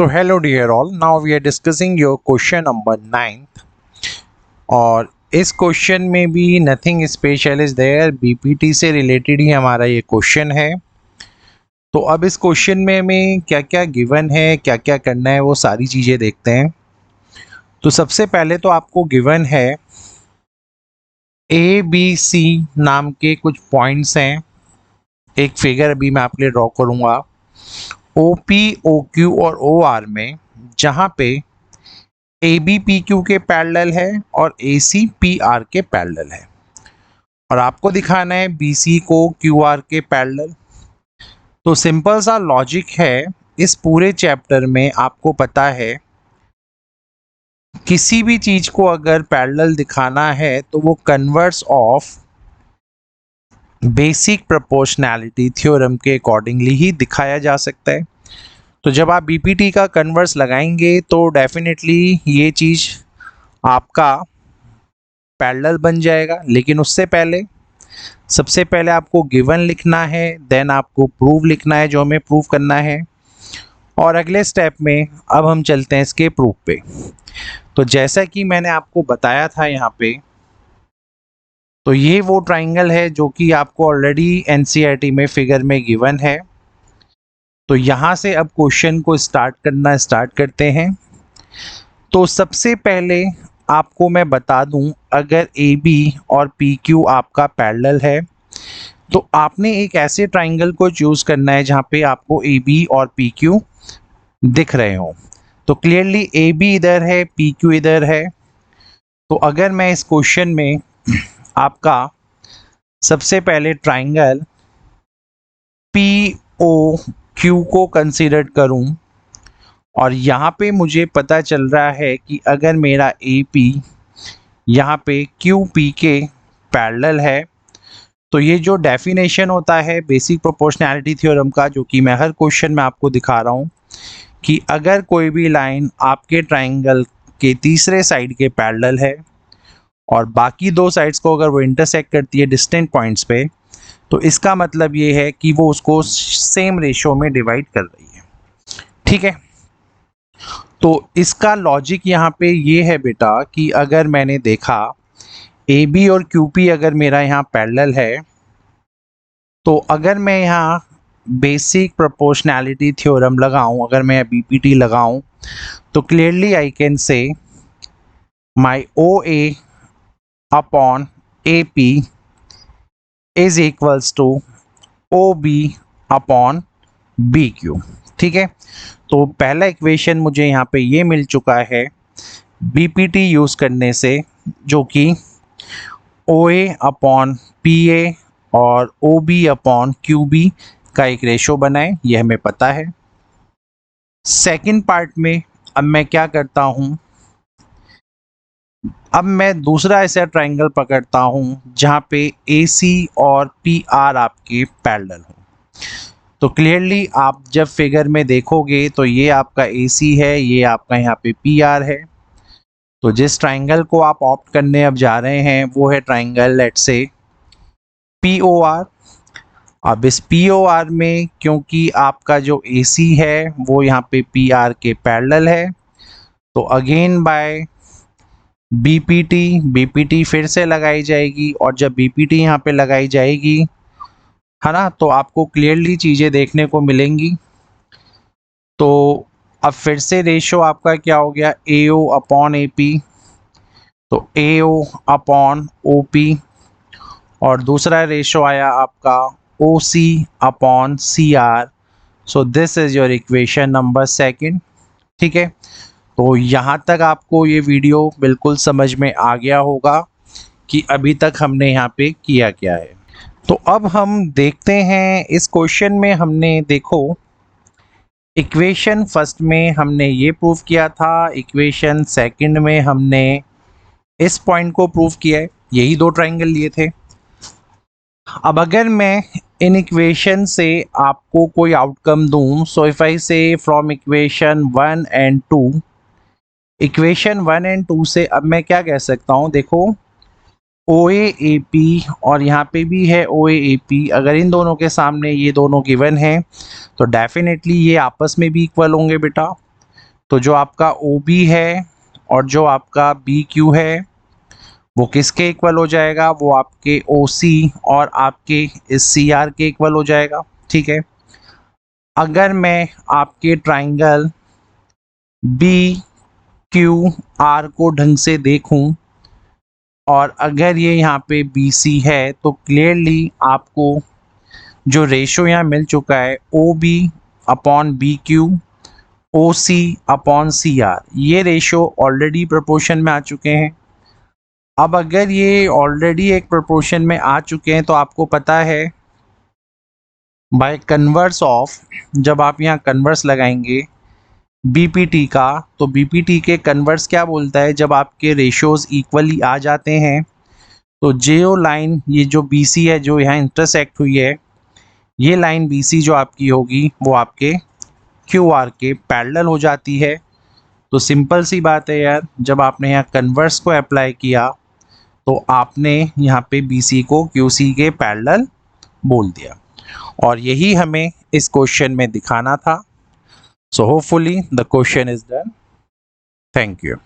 So hello dear all, now we are discussing your question number 9th और इस question में भी nothing special is there, BPT से related ही हमारा ये क्वेश्चन है। तो अब इस क्वेश्चन में हमें क्या क्या गिवन है, क्या क्या करना है, वो सारी चीज़ें देखते हैं। तो सबसे पहले तो आपको गिवन है ए बी सी नाम के कुछ पॉइंट्स हैं। एक फिगर अभी मैं आपके लिए ड्रॉ करूँगा ओ पी ओ क्यू और ओ आर में, जहाँ पे ए बी पी क्यू के पैरेलल है और ए सी पी आर के पैरेलल है, और आपको दिखाना है बी सी को क्यू आर के पैरेलल। तो सिंपल सा लॉजिक है, इस पूरे चैप्टर में आपको पता है किसी भी चीज को अगर पैरेलल दिखाना है तो वो converse of basic proportionality theorem के अकॉर्डिंगली ही दिखाया जा सकता है। तो जब आप बीपीटी का कन्वर्स लगाएंगे तो डेफिनेटली ये चीज़ आपका पैरेलल बन जाएगा। लेकिन उससे पहले सबसे पहले आपको गिवन लिखना है, देन आपको प्रूव लिखना है जो हमें प्रूव करना है, और अगले स्टेप में अब हम चलते हैं इसके प्रूफ पे। तो जैसा कि मैंने आपको बताया था यहाँ पे, तो ये वो ट्राइंगल है जो कि आपको ऑलरेडी एनसीईआरटी में फिगर में गिवन है। तो यहाँ से अब क्वेश्चन को स्टार्ट करते हैं। तो सबसे पहले आपको मैं बता दूं, अगर ए बी और पी क्यू आपका पैरेलल है तो आपने एक ऐसे ट्राइंगल को चूज करना है जहाँ पे आपको ए बी और पी क्यू दिख रहे हो। तो क्लियरली ए बी इधर है, पी क्यू इधर है। तो अगर मैं इस क्वेश्चन में आपका सबसे पहले ट्राइंगल पी ओ क्यू को कंसीडर करूं, और यहाँ पे मुझे पता चल रहा है कि अगर मेरा ए पी यहाँ पे क्यू पी के पैरेलल है, तो ये जो डेफिनेशन होता है बेसिक प्रोपोर्शनैलिटी थ्योरम का, जो कि मैं हर क्वेश्चन में आपको दिखा रहा हूँ, कि अगर कोई भी लाइन आपके ट्राइंगल के तीसरे साइड के पैरेलल है और बाकी दो साइड्स को अगर वो इंटरसेक्ट करती है डिस्टेंट पॉइंट्स पे, तो इसका मतलब ये है कि वो उसको सेम रेशो में डिवाइड कर रही है। ठीक है, तो इसका लॉजिक यहाँ पे ये है बेटा कि अगर मैंने देखा ए बी और क्यू पी अगर मेरा यहाँ पैरेलल है, तो अगर मैं यहाँ बेसिक प्रोपोर्शनैलिटी थ्योरम लगाऊं, अगर मैं बीपीटी लगाऊं, तो clearly I can say my O A upon A P is equals to O B upon B Q. ठीक है, तो पहला इक्वेशन मुझे यहाँ पे ये मिल चुका है बीपीटी यूज़ करने से, जो कि ओ ए अपॉन पी ए और O B upon Q B का एक रेशो बनाए, ये हमें पता है। सेकंड पार्ट में अब मैं क्या करता हूँ, अब मैं दूसरा ऐसा ट्राइंगल पकड़ता हूँ जहाँ पे ए सी और पी आर आपके पैरेलल हो। तो क्लियरली आप जब फिगर में देखोगे तो ये आपका ए सी है, ये आपका यहाँ पे पी आर है। तो जिस ट्राइंगल को आप ऑप्ट करने अब जा रहे हैं वो है triangle let's say P O R. अब इस पी ओ आर में क्योंकि आपका जो ए सी है वो यहाँ पे पी आर के पैरेलल है, तो अगेन बाय बीपीटी फिर से लगाई जाएगी, और जब बीपीटी यहाँ पे लगाई जाएगी है ना, तो आपको क्लियरली चीज़ें देखने को मिलेंगी। तो अब फिर से रेशो आपका क्या हो गया, ए ओ अपॉन ए पी, तो ए ओ अपॉन ओ पी, और दूसरा रेशो आया आपका O C upon C R. So this is your equation number second. ठीक है, तो यहाँ तक आपको ये वीडियो बिल्कुल समझ में आ गया होगा कि अभी तक हमने यहाँ पे किया क्या है। तो अब हम देखते हैं इस क्वेश्चन में, हमने देखो इक्वेशन फर्स्ट में हमने ये प्रूव किया था, इक्वेशन सेकंड में हमने इस पॉइंट को प्रूव किया है, यही दो ट्राइंगल लिए थे। अब अगर मैं इन इक्वेशन से आपको कोई आउटकम दूं, सो इफ आई से from equation 1 and 2, equation 1 and 2 से अब मैं क्या कह सकता हूं, देखो ओ ए पी और यहाँ पे भी है ओ ए पी, अगर इन दोनों के सामने ये दोनों गिवन हैं तो डेफिनेटली ये आपस में भी इक्वल होंगे बेटा। तो जो आपका OB है और जो आपका BQ है वो किसके इक्वल हो जाएगा, वो आपके OC और आपके इस CR के इक्वल हो जाएगा। ठीक है, अगर मैं आपके ट्राइंगल BQR को ढंग से देखूं और अगर ये यहाँ पे BC है तो क्लियरली आपको जो रेशो यहाँ मिल चुका है OB upon BQ, OC upon CR, ये रेशो ऑलरेडी प्रोपोर्शन में आ चुके हैं। अब अगर ये ऑलरेडी एक प्रोपोर्शन में आ चुके हैं तो आपको पता है बाय कन्वर्स ऑफ, जब आप यहाँ कन्वर्स लगाएंगे BPT का, तो BPT के कन्वर्स क्या बोलता है, जब आपके रेशोज इक्वली आ जाते हैं तो जो लाइन ये जो BC है जो यहाँ इंटरसेक्ट हुई है, ये लाइन BC जो आपकी होगी वो आपके QR के पैरेलल हो जाती है। तो सिंपल सी बात है यार, जब आपने यहाँ कन्वर्स को अप्लाई किया तो आपने यहाँ पे BC को QC के पैरेलल बोल दिया, और यही हमें इस क्वेश्चन में दिखाना था। So hopefully the question is done. Thank you.